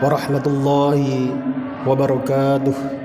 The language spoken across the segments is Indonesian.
Warahmatullahi wabarakatuh.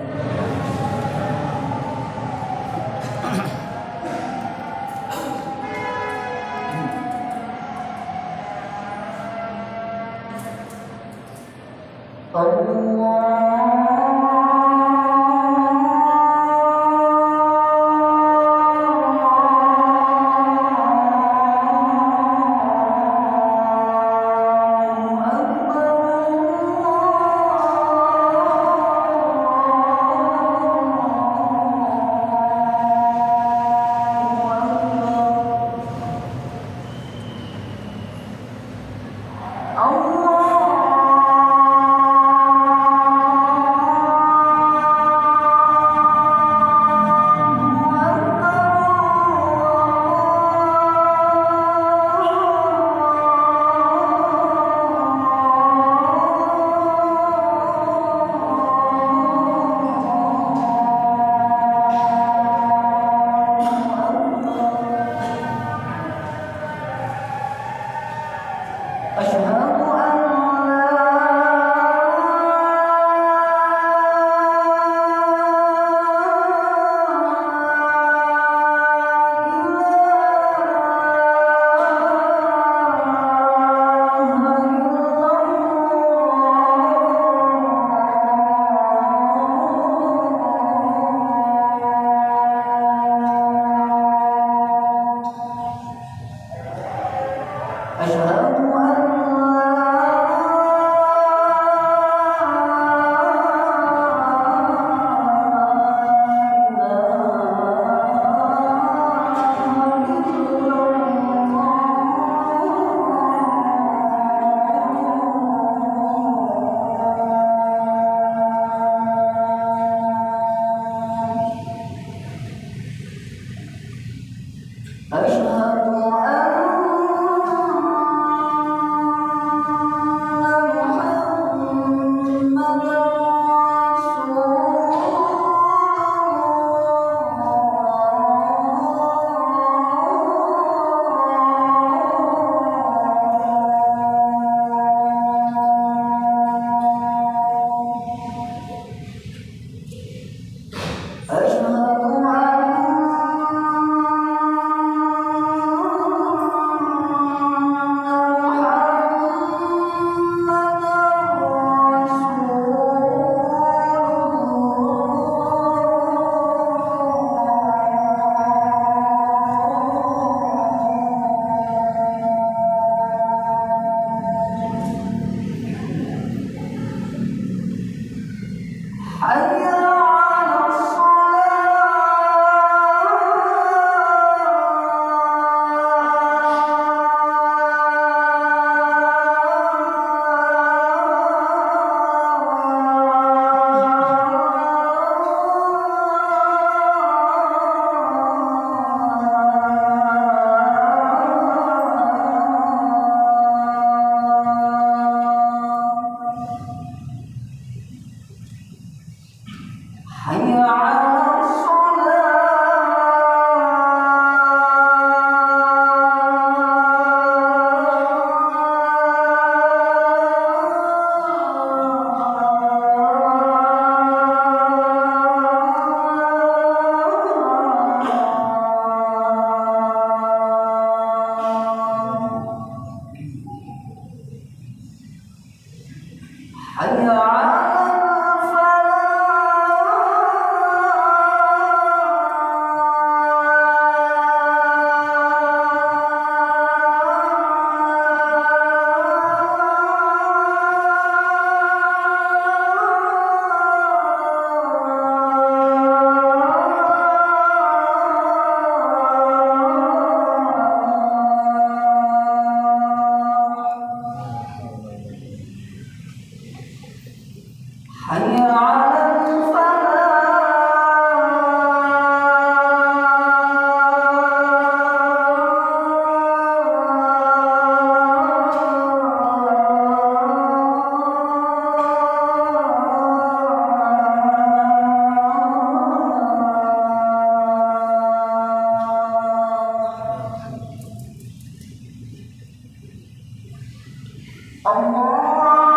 Allah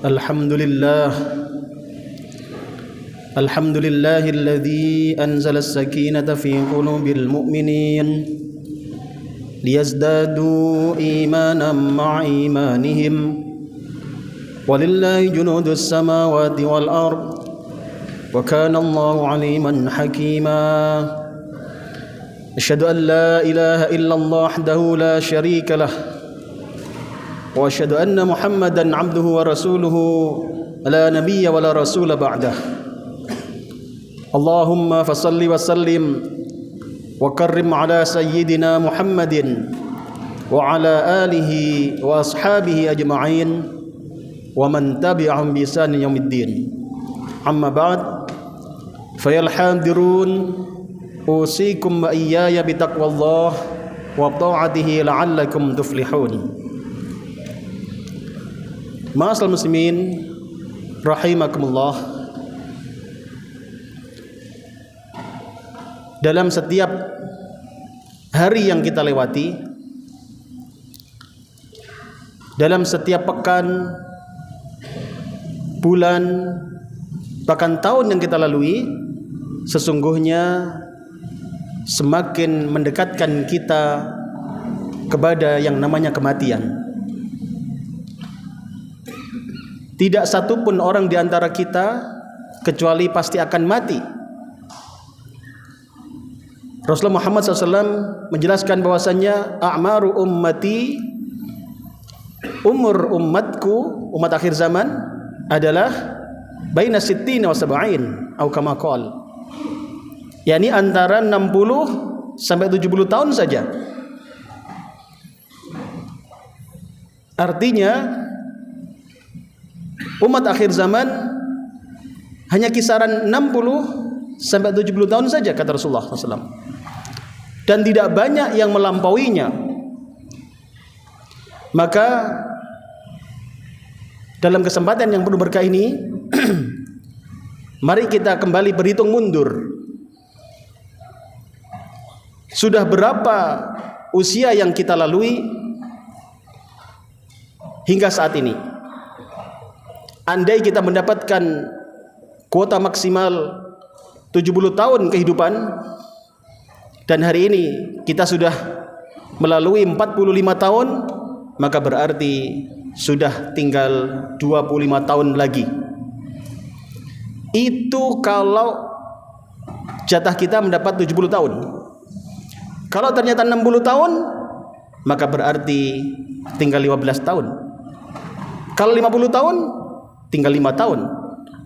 Alhamdulillah Alhamdulillahilladzi anzala as-sakinata fi qulubil mu'minin liyazdadu imanan ma'a imanihim walillahi junudus samawati wal ard wa kana Allahu aliman hakima. Asyhadu an la ilaha illallah wahdahu la syarika lah wa asyhadu anna Muhammadan abduhu wa rasuluhu la nabiyya wa la rasula ba'dah. Allahumma fasalli wa sallim wa karrim ala sayyidina Muhammadin wa ala alihi wa ashabihi ajma'in wa man tabi'ahum bi ihsanin yaumiddin. Amma ba'd, fayal hadirun usikum wa iyaya bi taqwallah wa ta'atihi la'allakum tuflihun. Ma'asal muslimin rahimakumullah, dalam setiap hari yang kita lewati, dalam setiap pekan, bulan, bahkan tahun yang kita lalui, sesungguhnya semakin mendekatkan kita kepada yang namanya kematian. Tidak satupun orang di antara kita kecuali pasti akan mati. Rasulullah Muhammad SAW menjelaskan bahwasannya a'maru ummati, umur umatku, umat akhir zaman adalah baina sittina wa sab'in atau kama qala, yakni antara 60 sampai 70 tahun saja. Artinya umat akhir zaman hanya kisaran 60 sampai 70 tahun saja, kata Rasulullah SAW, dan tidak banyak yang melampauinya. Maka dalam kesempatan yang penuh berkah ini mari kita kembali berhitung mundur. Sudah berapa usia yang kita lalui hingga saat ini? Andai kita mendapatkan kuota maksimal 70 tahun kehidupan, dan hari ini kita sudah melalui 45 tahun, maka berarti sudah tinggal 25 tahun lagi. Itu kalau jatah kita mendapat 70 tahun. Kalau ternyata 60 tahun, maka berarti tinggal 15 tahun. Kalau 50 tahun, tinggal 5 tahun.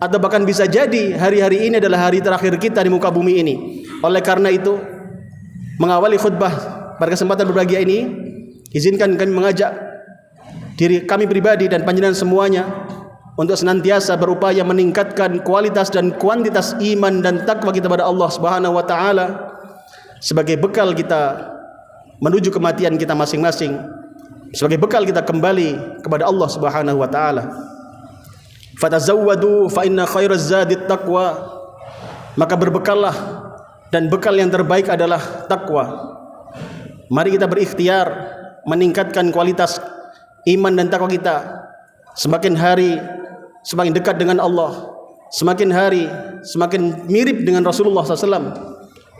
Atau bahkan bisa jadi hari-hari ini adalah hari terakhir kita di muka bumi ini. Oleh karena itu, mengawali khutbah pada kesempatan berbahagia ini, izinkan kami mengajak diri kami pribadi dan panjenengan semuanya untuk senantiasa berupaya meningkatkan kualitas dan kuantitas iman dan takwa kita pada Allah Subhanahu wa taala sebagai bekal kita menuju kematian kita masing-masing, sebagai bekal kita kembali kepada Allah Subhanahu wa taala. Fatazawwadu fa inna khairaz zadit taqwa, maka berbekallah dan bekal yang terbaik adalah takwa. Mari kita berikhtiar meningkatkan kualitas iman dan takwa kita. Semakin hari semakin dekat dengan Allah, semakin hari semakin mirip dengan Rasulullah SAW,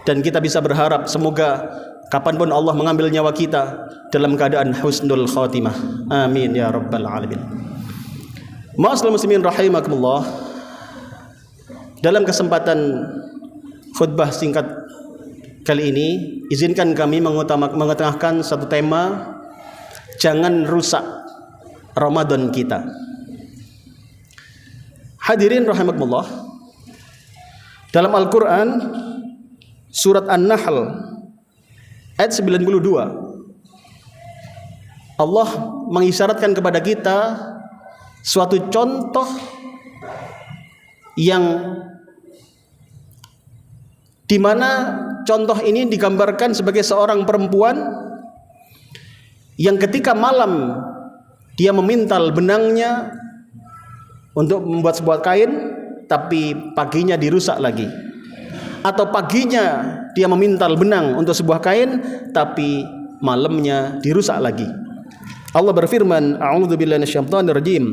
dan kita bisa berharap semoga kapanpun Allah mengambil nyawa kita dalam keadaan husnul khatimah. Amin ya rabbal alamin. Ma'asyiral muslimin rahimakumullah, dalam kesempatan khutbah singkat kali ini, izinkan kami mengetengahkan satu tema, jangan rusak Ramadan kita. Hadirin rahimakumullah, dalam Al-Quran surat An-Nahl ayat 92, Allah mengisyaratkan kepada kita suatu contoh yang dimana contoh ini digambarkan sebagai seorang perempuan yang ketika malam dia memintal benangnya untuk membuat sebuah kain, tapi paginya dirusak lagi. Atau paginya dia memintal benang untuk sebuah kain, tapi malamnya dirusak lagi. Allah berfirman, a'udzubillahi minasyaitonir rajim,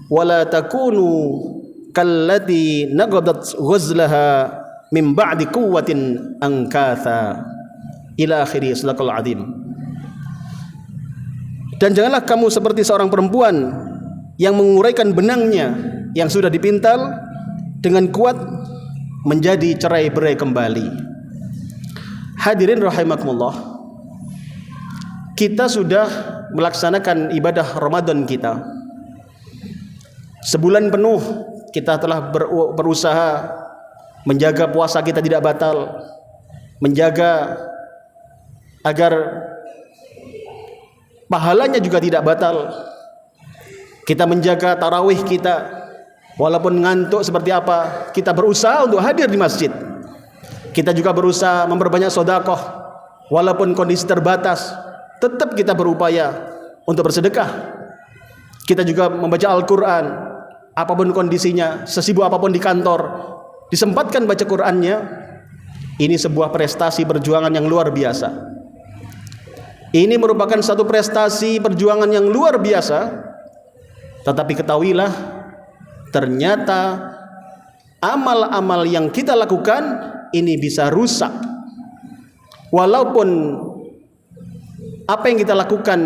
wala takunu kallati naqadat ghazlaha min ba'di quwwatin ankatha ila akhiri sadaqal azim. Dan janganlah kamu seperti seorang perempuan yang menguraikan benangnya yang sudah dipintal dengan kuat menjadi cerai-berai kembali. Hadirin rahimakumullah, kita sudah melaksanakan ibadah Ramadan kita. Sebulan penuh kita telah berusaha menjaga puasa kita tidak batal, menjaga agar pahalanya juga tidak batal. Kita menjaga tarawih kita, walaupun ngantuk seperti apa, kita berusaha untuk hadir di masjid. Kita juga berusaha memperbanyak sedekah, walaupun kondisi terbatas, tetap kita berupaya untuk bersedekah. Kita juga membaca Al-Quran, apapun kondisinya, sesibuk apapun di kantor, disempatkan baca Qurannya. Ini sebuah prestasi perjuangan yang luar biasa. Ini merupakan satu prestasi perjuangan yang luar biasa. Tetapi ketahuilah, ternyata amal-amal yang kita lakukan ini bisa rusak. Walaupun apa yang kita lakukan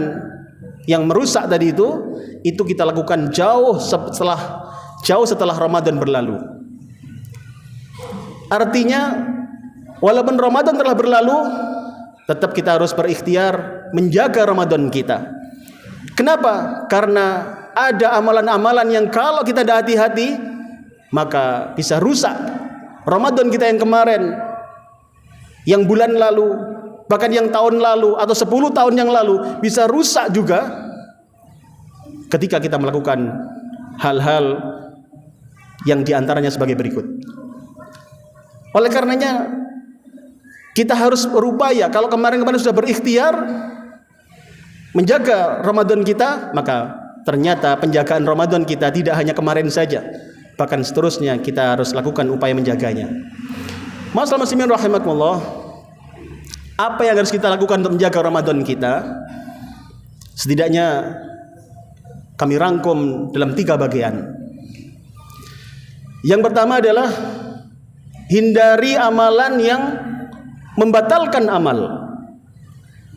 yang merusak tadi itu kita lakukan jauh setelah Ramadan berlalu. Artinya, walaupun Ramadan telah berlalu, tetap kita harus berikhtiar menjaga Ramadan kita. Kenapa? Karena ada amalan-amalan yang kalau kita tidak hati-hati, maka bisa rusak. Ramadan kita yang kemarin, yang bulan lalu, bahkan yang tahun lalu atau 10 tahun yang lalu, bisa rusak juga ketika kita melakukan hal-hal yang diantaranya sebagai berikut. Oleh karenanya, kita harus berupaya. Kalau kemarin-kemarin sudah berikhtiar menjaga Ramadan kita, maka ternyata penjagaan Ramadan kita tidak hanya kemarin saja, bahkan seterusnya kita harus lakukan upaya menjaganya. Masalah muslimin rahimakumullah, apa yang harus kita lakukan untuk menjaga Ramadan kita? Setidaknya kami rangkum dalam 3 bagian. Yang pertama adalah hindari amalan yang membatalkan amal.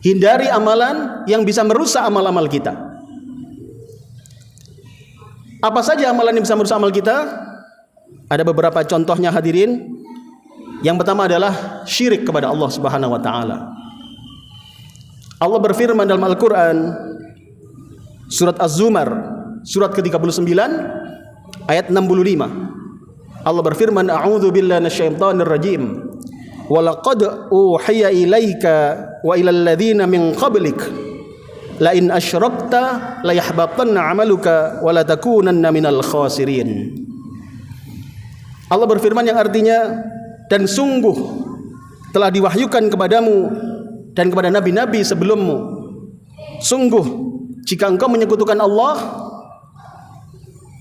Hindari amalan yang bisa merusak amal-amal kita. Apa saja amalan yang bisa merusak amal kita? Ada beberapa contohnya hadirin. Yang pertama adalah syirik kepada Allah Subhanahu wa taala. Allah berfirman dalam Al-Qur'an surat Az-Zumar surat ke-39 ayat 65. Allah berfirman, a'udzu billahi minasyaitonir rajim. Wa laqad uhiya ilaika wa ilal ladzina min qablik la in asyrakta la yahbatanna 'amaluka wa la takunanna minal khasirin. Allah berfirman yang artinya, dan sungguh telah diwahyukan kepadamu dan kepada nabi-nabi sebelummu, sungguh jika engkau menyekutukan Allah,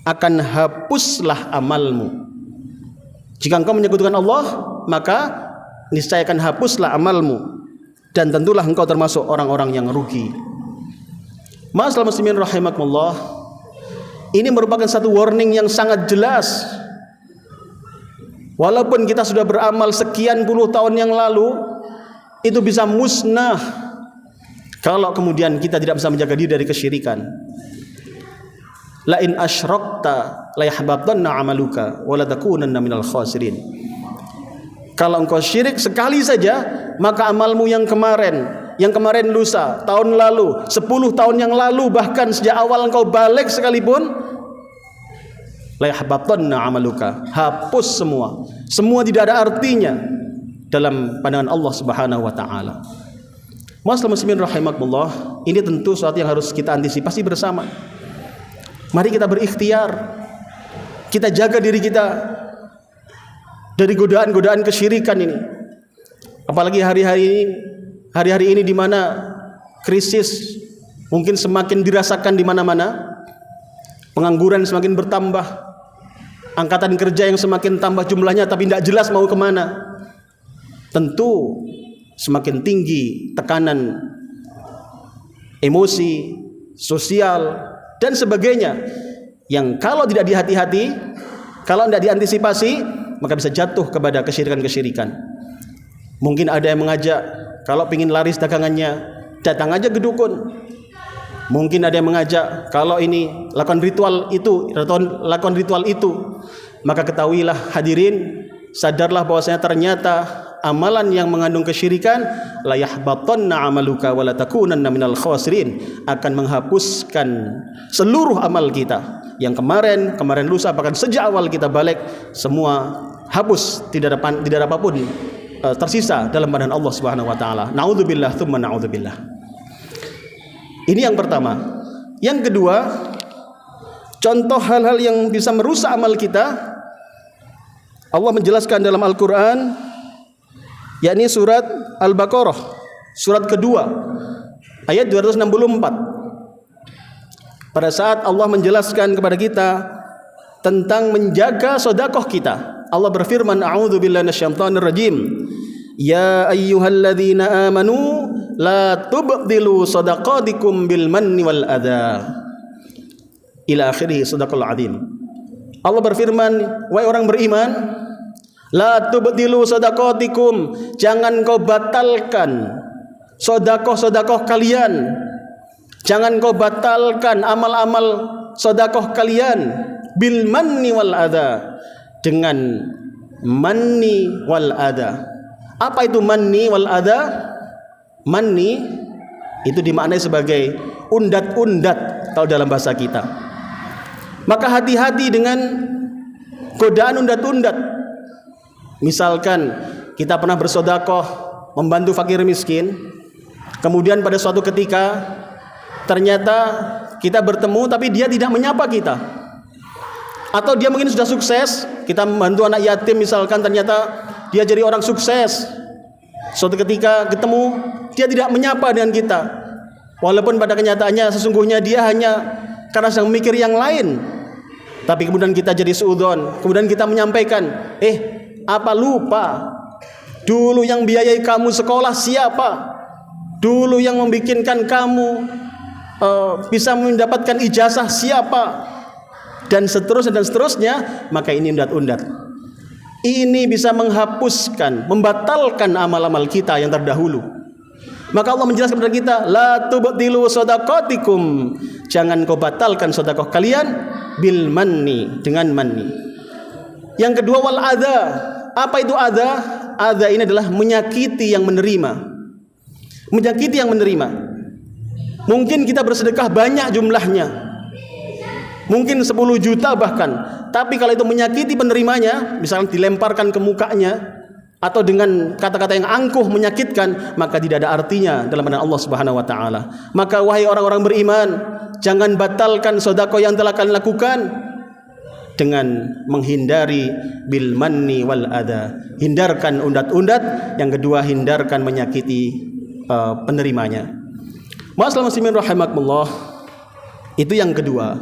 akan hapuslah amalmu. Jika engkau menyekutukan Allah, maka niscaya akan hapuslah amalmu, dan tentulah engkau termasuk orang-orang yang rugi. Masalah muslimin rahimakumullah, ini merupakan satu warning yang sangat jelas. Walaupun kita sudah beramal sekian puluh tahun yang lalu, itu bisa musnah kalau kemudian kita tidak bisa menjaga diri dari kesyirikan. La in asyrakta la yahbatanna 'amaluka wa la takunanna minal khasirin. Kalau engkau syirik sekali saja, maka amalmu yang kemarin lusa, tahun lalu, 10 tahun yang lalu, bahkan sejak awal engkau balik sekalipun, la yahbatanna 'amaluka, hapus semua. Semua tidak ada artinya dalam pandangan Allah Subhanahu wa taala. Masalah muslimin rahimakumullah, ini tentu sesuatu yang harus kita antisipasi bersama. Mari kita berikhtiar, kita jaga diri kita dari godaan-godaan kesyirikan ini. Apalagi hari-hari ini di mana krisis mungkin semakin dirasakan di mana-mana, pengangguran semakin bertambah, angkatan kerja yang semakin tambah jumlahnya tapi tidak jelas mau kemana. Tentu semakin tinggi tekanan emosi, sosial, dan sebagainya. yang kalau tidak dihati-hati, kalau tidak diantisipasi, maka bisa jatuh kepada kesyirikan-kesyirikan. Mungkin ada yang mengajak, kalau ingin laris dagangannya, datang aja ke dukun. Mungkin ada yang mengajak, kalau ini lakukan ritual itu, lakukan ritual itu. Maka ketahuilah hadirin, sadarlah bahwasanya ternyata amalan yang mengandung kesyirikan, la yahbatanna amaluka wa la takunanna minal khasirin, akan menghapuskan seluruh amal kita. Yang kemarin lusa, bahkan sejak awal kita balik, semua hapus, tidak ada apapun tersisa dalam badan Allah Subhanahu wa taala. Naudzubillah tsumma naudzubillah. Ini yang pertama. Yang kedua, contoh hal-hal yang bisa merusak amal kita, Allah menjelaskan dalam Al-Qur'an, yakni surat Al-Baqarah, surat kedua, ayat 264. Pada saat Allah menjelaskan kepada kita tentang menjaga sedekah kita, Allah berfirman, a'udzubillahi minasyaitonir rajim. Ya ayyuhalladzina amanu la tubdilu shadaqatikum bil manni wal adha. Ila akhirih, sadaqal azim. Allah berfirman, wahai orang beriman, la tubdilu shadaqatikum, jangan kau batalkan sedekah-sedekah kalian. Jangan kau batalkan amal-amal sedekah kalian bil manni wal adha, dengan manni wal adha. Apa itu manni wal adha? Manni itu dimaknai sebagai undat-undat kalau dalam bahasa kita. Maka hati-hati dengan godaan undat-undat. Misalkan kita pernah bersedekah membantu fakir miskin, kemudian pada suatu ketika ternyata kita bertemu tapi dia tidak menyapa kita, atau dia mungkin sudah sukses, kita membantu anak yatim misalkan, ternyata dia jadi orang sukses. Suatu ketika ketemu, dia tidak menyapa dengan kita, walaupun pada kenyataannya sesungguhnya dia hanya karena sedang memikir yang lain. Tapi kemudian kita jadi suudzon, kemudian kita menyampaikan, apa lupa dulu yang biayai kamu sekolah siapa, dulu yang membikinkan kamu bisa mendapatkan ijazah siapa, dan seterusnya. Maka ini undat-undat. Ini bisa menghapuskan, membatalkan amal-amal kita yang terdahulu. Maka Allah menjelaskan kepada kita, la tubdilu shadaqatikum, jangan kau batalkan sedekah kalian bil manni, dengan manni. Yang kedua, wal adha. Apa itu adha? Adha ini adalah menyakiti yang menerima. Menyakiti yang menerima. Mungkin kita bersedekah banyak jumlahnya, mungkin 10 juta bahkan, tapi kalau itu menyakiti penerimanya, misalnya dilemparkan ke mukanya atau dengan kata-kata yang angkuh menyakitkan, maka tidak ada artinya dalam pandangan Allah Subhanahu wa taala. Maka wahai orang-orang beriman, jangan batalkan sedekah yang telah kalian lakukan dengan menghindari bil manni wal adha. Hindarkan undat-undat. Yang kedua, hindarkan menyakiti penerimanya. Ma'asyiral muslimin rahimakumullah. Itu yang kedua,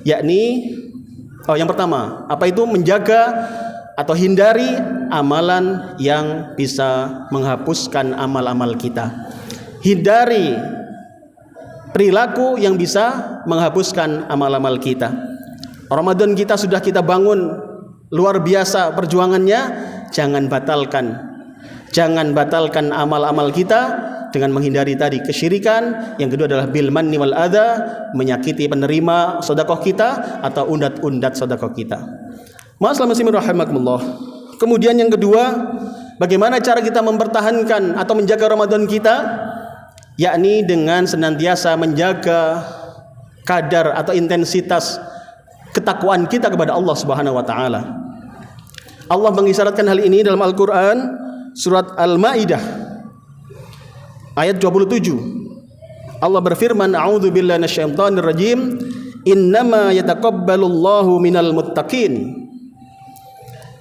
yakni yang pertama, apa itu? Menjaga atau hindari amalan yang bisa menghapuskan amal-amal kita. Hindari perilaku yang bisa menghapuskan amal-amal kita. Ramadan kita sudah kita bangun luar biasa perjuangannya, jangan batalkan amal-amal kita dengan menghindari tadi kesyirikan. Yang kedua adalah bil manni wal adha, menyakiti penerima sedekah kita atau undat-undat sedekah kita. Ma'asyiral muslimin rahimakumullah. Kemudian yang kedua, bagaimana cara kita mempertahankan atau menjaga Ramadan kita? Yakni dengan senantiasa menjaga kadar atau intensitas ketakwaan kita kepada Allah Subhanahu wa taala. Allah mengisyaratkan hal ini dalam Al-Qur'an, surat Al-Maidah ayat 27. Allah berfirman, a'udzubillahi minasyaitonir rajim, innama yataqabbalullahu minal muttaqin.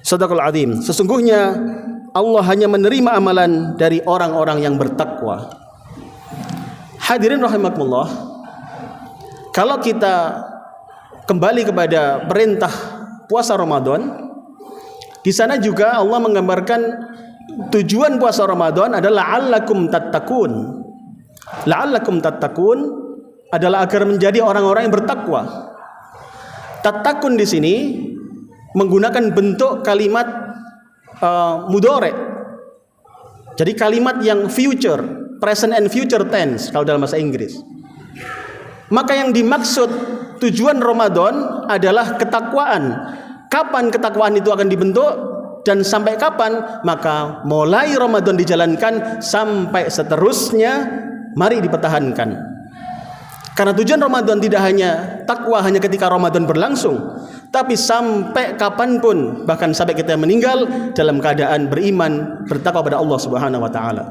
Shadaqal azim. Sesungguhnya Allah hanya menerima amalan dari orang-orang yang bertakwa. Hadirin rahimakumullah, kalau kita kembali kepada perintah puasa Ramadan, di sana juga Allah menggambarkan tujuan puasa Ramadan adalah la'allakum tattaqun. La'allakum tattaqun adalah agar menjadi orang-orang yang bertakwa. Tatakun di sini menggunakan bentuk kalimat mudhari'. Jadi kalimat yang future, present and future tense kalau dalam bahasa Inggris. Maka yang dimaksud tujuan Ramadan adalah ketakwaan. Kapan ketakwaan itu akan dibentuk dan sampai kapan? Maka mulai Ramadan dijalankan sampai seterusnya, mari dipertahankan. Karena tujuan Ramadan tidak hanya takwa hanya ketika Ramadan berlangsung, tapi sampai kapanpun, bahkan sampai kita meninggal dalam keadaan beriman, bertakwa pada Allah Subhanahu wa taala.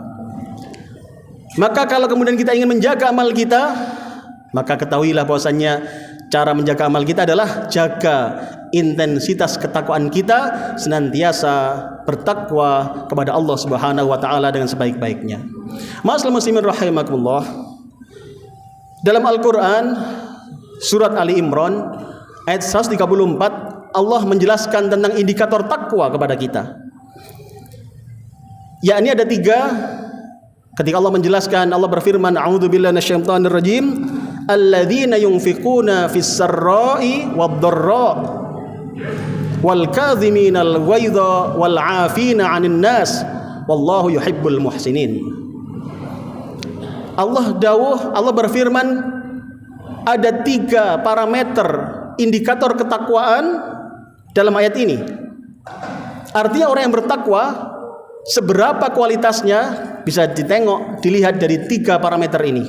Maka kalau kemudian kita ingin menjaga amal kita, maka ketahuilah bahwasannya cara menjaga amal kita adalah jaga intensitas ketakwaan kita, senantiasa bertakwa kepada Allah Subhanahu wa taala dengan sebaik-baiknya. Ma'asyiral muslimin rahimakumullah. Dalam Al-Qur'an surat Ali Imran ayat 134 Allah menjelaskan tentang indikator takwa kepada kita. Yakni ada 3. Ketika Allah menjelaskan, Allah berfirman, a'udzubillahi minasyaitonir rajim, alladzina yunfiquna fis sarra'i wad-dharra wal kadhiminal ghaidha wal 'afina 'anil nas wallahu yuhibbul muhsinin. Allah berfirman, ada 3 parameter indikator ketakwaan dalam ayat ini. Artinya orang yang bertakwa, seberapa kualitasnya bisa dilihat dari 3 parameter ini.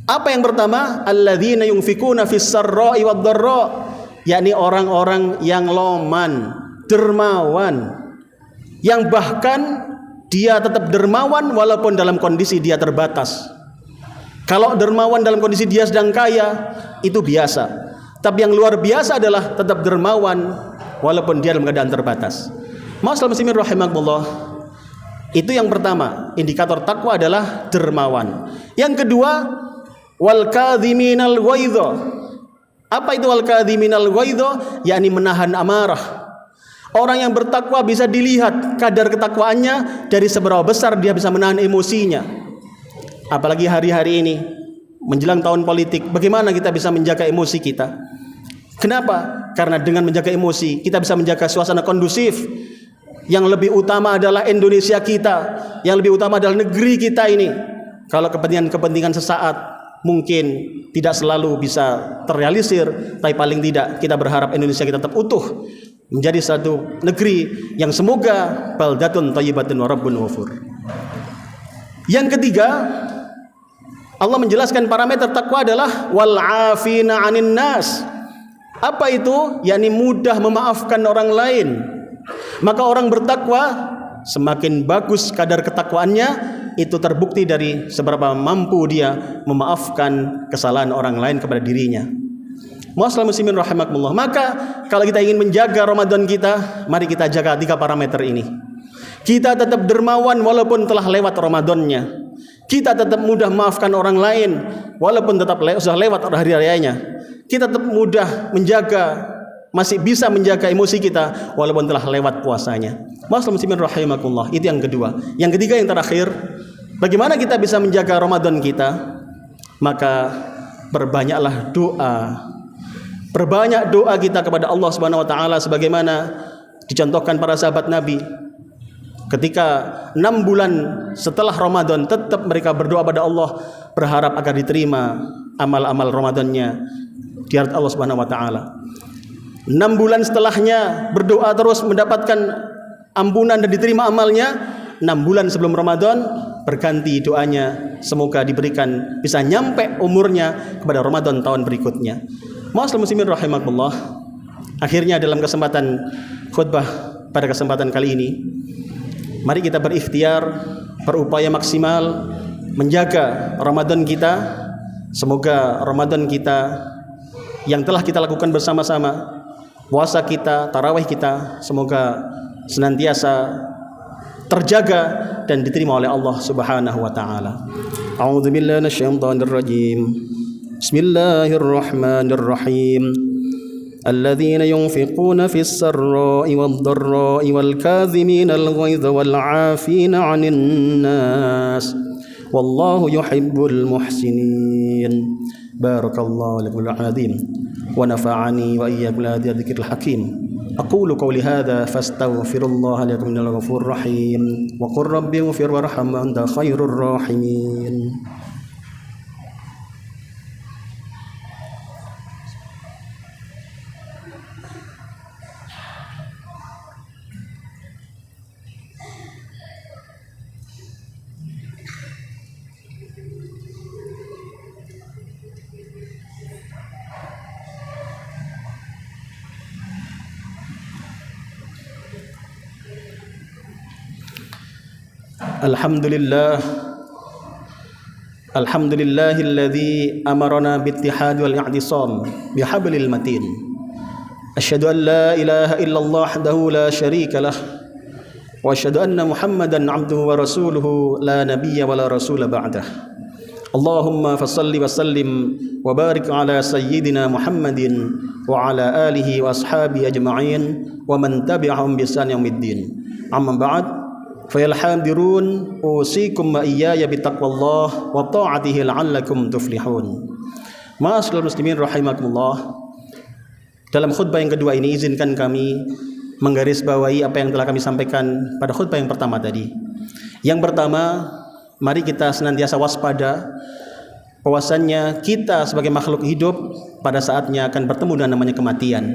Apa yang pertama? Alladzina yunfikuna fis sarra'i wad dharra, yakni orang-orang yang loman, dermawan, yang bahkan dia tetap dermawan walaupun dalam kondisi dia terbatas. Kalau dermawan dalam kondisi dia sedang kaya, itu biasa. Tapi yang luar biasa adalah tetap dermawan walaupun dia dalam keadaan terbatas. Ma'asyiral muslimin rahimakumullah. Itu yang pertama, indikator takwa adalah dermawan. Yang kedua, wal kadhiminal ghaidha. Apa itu wal kadhiminal ghaidha? Yakni menahan amarah. Orang yang bertakwa bisa dilihat kadar ketakwaannya dari seberapa besar dia bisa menahan emosinya. Apalagi hari-hari ini menjelang tahun politik, bagaimana kita bisa menjaga emosi kita? Kenapa? Karena dengan menjaga emosi kita bisa menjaga suasana kondusif. Yang lebih utama adalah Indonesia kita, yang lebih utama adalah negeri kita ini. Kalau kepentingan sesaat mungkin tidak selalu bisa terrealisir, tapi paling tidak kita berharap Indonesia kita tetap utuh, menjadi satu negeri yang semoga baldatun thayyibatun wa rabbun ghafur. Yang ketiga, Allah menjelaskan parameter takwa adalah wal 'afina 'anin nas. Apa itu? Yakni mudah memaafkan orang lain. Maka orang bertakwa semakin bagus kadar ketakwaannya, itu terbukti dari seberapa mampu dia memaafkan kesalahan orang lain kepada dirinya. Ma'asyiral muslimin rahimakumullah. Maka kalau kita ingin menjaga Ramadan kita, mari kita jaga 3 parameter ini. Kita tetap dermawan walaupun telah lewat Ramadannya. Kita tetap mudah memaafkan orang lain walaupun tetap sudah lewat hari rayanya. Kita tetap mudah menjaga, masih bisa menjaga emosi kita walaupun telah lewat puasanya. Ma'asyiral muslimin rahimakumullah. Itu yang kedua. Yang ketiga, yang terakhir, bagaimana kita bisa menjaga Ramadan kita? Maka perbanyaklah doa. Perbanyak doa kita kepada Allah Subhanahu wa taala sebagaimana dicontohkan para sahabat Nabi. Ketika 6 bulan setelah Ramadan tetap mereka berdoa pada Allah, berharap agar diterima amal-amal Ramadannya di hadapan Allah Subhanahu wa taala. 6 bulan setelahnya berdoa terus mendapatkan ampunan dan diterima amalnya. 6 bulan sebelum Ramadan berganti doanya, semoga diberikan bisa nyampe umurnya kepada Ramadan tahun berikutnya. Ma'asyiral muslimin rahimakumullah. Akhirnya dalam kesempatan khutbah pada kesempatan kali ini, mari kita berikhtiar, berupaya maksimal menjaga Ramadan kita. Semoga Ramadan kita yang telah kita lakukan bersama-sama, puasa kita, tarawih kita, semoga senantiasa terjaga dan diterima oleh Allah Subhanahu wa taala. A'udzubillahi minasyaitonir rajim. Bismillahirrahmanirrahim. Alladzina yunfiquna fis sarra'i wad dharra'i wal kadhiminal ghaidha wal 'afina 'anil nas wallahu yuhibbul muhsinin. Barakallahu lakul azim. ونفعني وإياكم بهذا الذكر الحكيم. أقول قولي هذا فاستغفر الله لي ولكم إنه الغفور الرحيم وقل رب اغفر وارحم وأنت خير الراحمين. Alhamdulillahilladzi amarna bittihad wal i'tisam bihablil matin. Asyhadu an la ilaha illallah wahdahu la syarika lah wa asyhadu anna Muhammadan 'abduhu wa rasuluhu la nabiyya wa la rasula ba'dah. Allahumma fassalli wa sallim wa barik ala sayyidina Muhammadin wa ala alihi wa ashabihi ajma'in wa man tabi'ahum bi ihsan yaumiddin. Amma ba'd. Fayal hadirun usikum wa iyaya bitaqwallah wa ta'atihi la'allakum tuflihun. Ma'asyiral muslimin rahimakumullah. Dalam khutbah yang kedua ini izinkan kami menggarisbawahi apa yang telah kami sampaikan pada khutbah yang pertama tadi. Yang pertama, mari kita senantiasa waspada bahwasannya kita sebagai makhluk hidup pada saatnya akan bertemu dengan namanya kematian.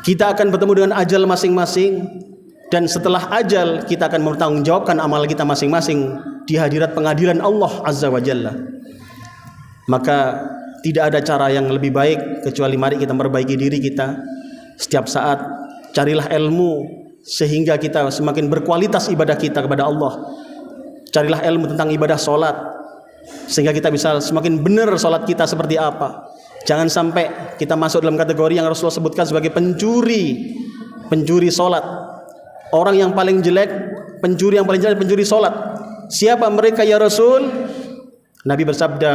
Kita akan bertemu dengan ajal masing-masing. Dan setelah ajal kita akan mempertanggungjawabkan amal kita masing-masing di hadirat pengadilan Allah Azza wa Jalla. Maka tidak ada cara yang lebih baik kecuali mari kita memperbaiki diri kita setiap saat. Carilah ilmu sehingga kita semakin berkualitas ibadah kita kepada Allah. Carilah ilmu tentang ibadah solat sehingga kita bisa semakin benar solat kita seperti apa. Jangan sampai kita masuk dalam kategori yang Rasulullah sebutkan sebagai pencuri solat. Orang yang paling jelek, pencuri yang paling jelek, pencuri solat. Siapa mereka ya Rasul? Nabi bersabda,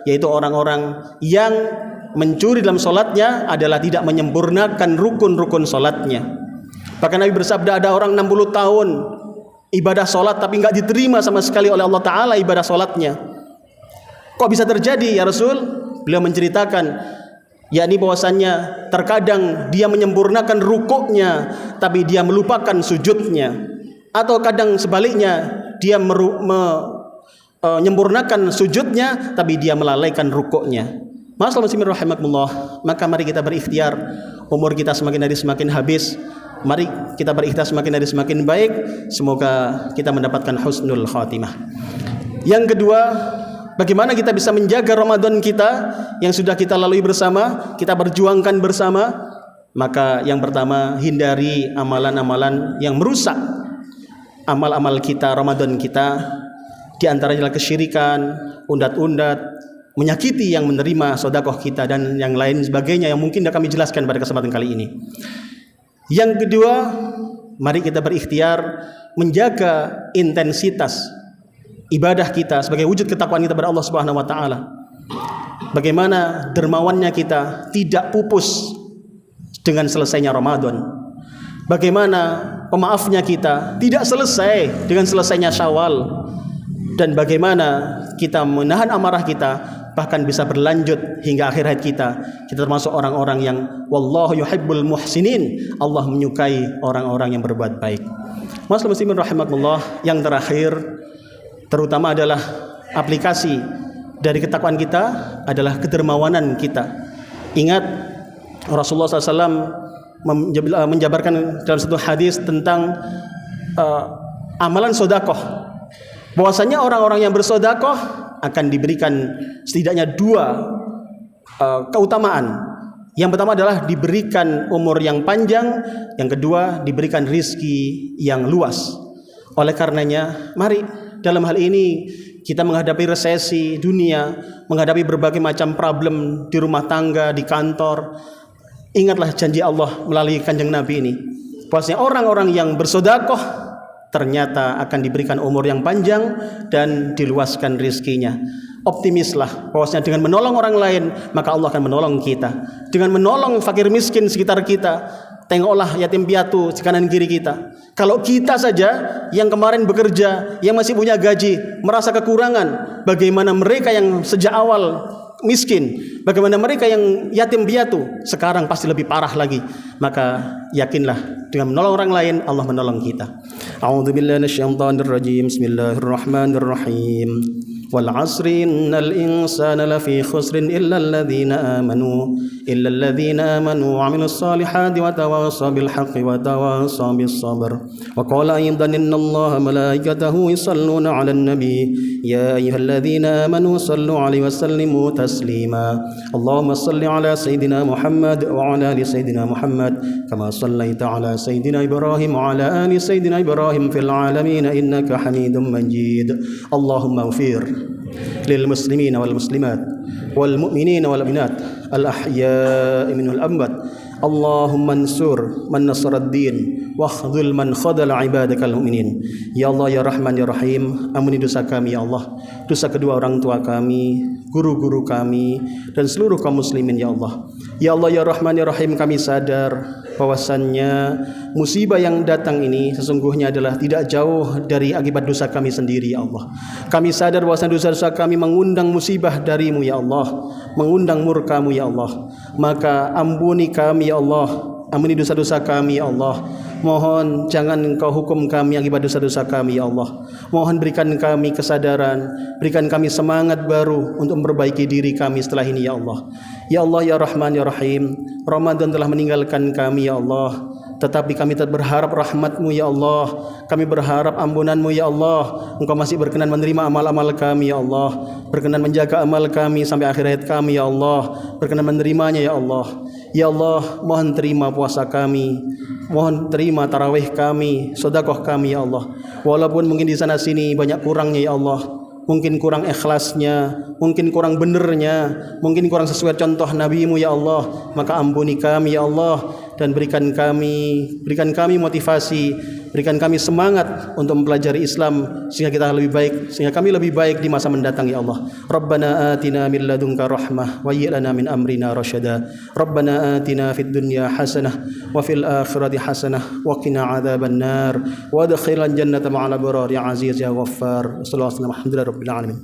yaitu orang-orang yang mencuri dalam solatnya adalah tidak menyempurnakan rukun-rukun solatnya. Bahkan Nabi bersabda ada orang 60 tahun ibadah solat tapi enggak diterima sama sekali oleh Allah Ta'ala ibadah solatnya. Kok bisa terjadi ya Rasul? Beliau menceritakan yakni bahwasannya terkadang dia menyempurnakan rukuknya tapi dia melupakan sujudnya, atau kadang sebaliknya dia menyempurnakan sujudnya tapi dia melalaikan rukuknya. Ma'asyiral muslimin rahimakumullah, maka mari kita berikhtiar. Umur kita semakin hari semakin habis, mari kita berikhtiar semakin hari semakin baik. Semoga kita mendapatkan husnul khatimah. Yang kedua, bagaimana kita bisa menjaga Ramadan kita yang sudah kita lalui bersama, kita berjuangkan bersama? Maka yang pertama, hindari amalan-amalan yang merusak amal-amal kita, Ramadan kita. Di antaranya adalah kesyirikan, undat-undat, menyakiti yang menerima sedekah kita dan yang lain sebagainya yang mungkin kami jelaskan pada kesempatan kali ini. Yang kedua, mari kita berikhtiar menjaga intensitas ibadah kita sebagai wujud ketakwaan kita kepada Allah Subhanahu wa taala. Bagaimana dermawannya kita tidak pupus dengan selesainya Ramadan. Bagaimana pemaafnya kita tidak selesai dengan selesainya Syawal. Dan bagaimana kita menahan amarah kita bahkan bisa berlanjut hingga akhir hayat kita. Kita termasuk orang-orang yang wallahu yuhibbul muhsinin. Allah menyukai orang-orang yang berbuat baik. Muslimin muslimin rahimakumullah, yang terakhir terutama adalah aplikasi dari ketakwaan kita adalah kedermawanan kita. Ingat Rasulullah SAW menjabarkan dalam satu hadis tentang amalan sodakoh, bahwasanya orang-orang yang bersodakoh akan diberikan setidaknya dua keutamaan. Yang pertama adalah diberikan umur yang panjang, yang kedua diberikan rizki yang luas. Oleh karenanya, mari dalam hal ini kita menghadapi resesi dunia, menghadapi berbagai macam problem di rumah tangga, di kantor. Ingatlah janji Allah melalui kanjeng Nabi ini, bahwasanya orang-orang yang bersedekah ternyata akan diberikan umur yang panjang dan diluaskan rizkinya. Optimislah bahwasanya dengan menolong orang lain maka Allah akan menolong kita. Dengan menolong fakir miskin sekitar kita, tengoklah yatim piatu di kanan kiri kita. Kalau kita saja yang kemarin bekerja, yang masih punya gaji, merasa kekurangan, bagaimana mereka yang sejak awal miskin, bagaimana mereka yang yatim piatu, sekarang pasti lebih parah lagi. Maka yakinlah dengan menolong orang lain, Allah menolong kita. A'udzubillahi minasyaitonirrajim. Bismillahirrahmanirrahim. Wal 'asri innal insana lafi khusrin illa alladhina amanu wa 'amilus solihati wa tawassaw bil haqqi wa tawassaw bis sabr. Wa qala aidan innallaha malaikatahu yusalluna 'alan nabi ya ayyuhalladzina amanu sallu 'alaihi wa sallimu taslima. Allahumma salli 'ala sayyidina Muhammad wa 'ala ali sayyidina Muhammad kama sallaita 'ala sayyidina Ibrahim wa 'ala ali sayyidina Ibrahim fil 'alamin innaka Hamidum Majid. Allahumma ighfir للمسلمين والمسلمات والمؤمنين والمؤمنات الأحياء منهم الأموات. اللهم انصر من نصر الدين واخذل من خذل عبادك المؤمنين. Ya Allah, ya Rahman, ya Rahim, ampuni dosa kami ya Allah, dosa kedua orang tua kami, guru-guru kami, dan seluruh kaum muslimin ya Allah. Ya Allah, ya Rahman, ya Rahim, kami sadar bahwasannya musibah yang datang ini sesungguhnya adalah tidak jauh dari akibat dosa kami sendiri ya Allah. Kami sadar bahwasannya dosa-dosa kami mengundang musibah darimu ya Allah, mengundang murkamu ya Allah. Maka ampuni kami ya Allah, ampuni dosa-dosa kami ya Allah. Mohon jangan Engkau hukum kami akibat dosa-dosa kami ya Allah. Mohon berikan kami kesadaran, berikan kami semangat baru untuk memperbaiki diri kami setelah ini ya Allah. Ya Allah, ya Rahman, ya Rahim, Ramadan telah meninggalkan kami ya Allah, tetapi kami tetap berharap rahmat-Mu ya Allah. Kami berharap ampunan-Mu ya Allah. Engkau masih berkenan menerima amal-amal kami ya Allah, berkenan menjaga amal kami sampai akhir hayat kami ya Allah, berkenan menerimanya ya Allah. Ya Allah, mohon terima puasa kami, mohon terima tarawih kami, sedekah kami ya Allah. Walaupun mungkin di sana sini banyak kurangnya ya Allah, mungkin kurang ikhlasnya, mungkin kurang benernya, mungkin kurang sesuai contoh Nabi-Mu ya Allah, maka ampuni kami ya Allah, dan berikan kami motivasi, berikan kami semangat untuk mempelajari Islam sehingga kita lebih baik, sehingga kami lebih baik di masa mendatang ya Allah. Rabbana atina min ladunka rahmah wa hayyi lana min amrina rasyada. Rabbana atina fid dunya hasanah wa fil akhirati hasanah wa qina adzabannar wa adkhilna jannata ma'al abrar ya aziz ya ghaffar. Sallallahu alaihi wasallam. Alamin.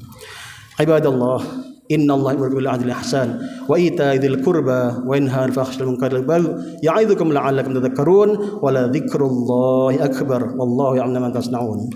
Ibadallah, innallaha ya'muru bil 'adli wal ihsan wa ita'i dzil qurba wa yanha 'anil fahsya'i wal munkari wal baghi ya'idzukum la'allakum tadhakkarun wa la dzikrullahi akbar wallahu ya'lamu ma tasna'un.